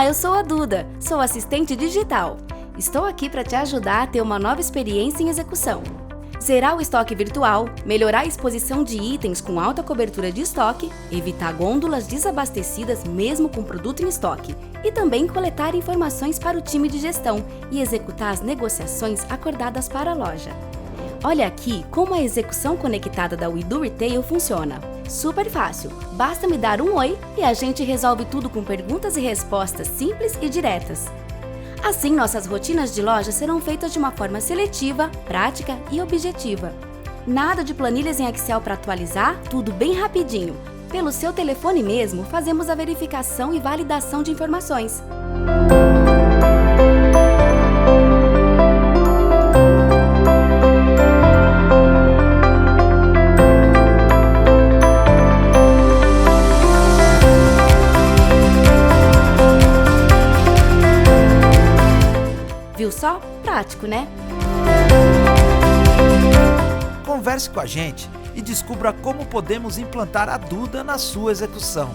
Olá, eu sou a Duda, sou assistente digital. Estou aqui para te ajudar a ter uma nova experiência em execução. Zerar o estoque virtual, melhorar a exposição de itens com alta cobertura de estoque, evitar gôndolas desabastecidas mesmo com produto em estoque e também coletar informações para o time de gestão e executar as negociações acordadas para a loja. Olha aqui como a execução conectada da We Do Retail funciona. Super fácil, basta me dar um oi e a gente resolve tudo com perguntas e respostas simples e diretas. Assim, nossas rotinas de loja serão feitas de uma forma seletiva, prática e objetiva. Nada de planilhas em Excel para atualizar, tudo bem rapidinho. Pelo seu telefone mesmo, fazemos a verificação e validação de informações. Viu só? Prático, né? Converse com a gente e descubra como podemos implantar a Duda na sua execução.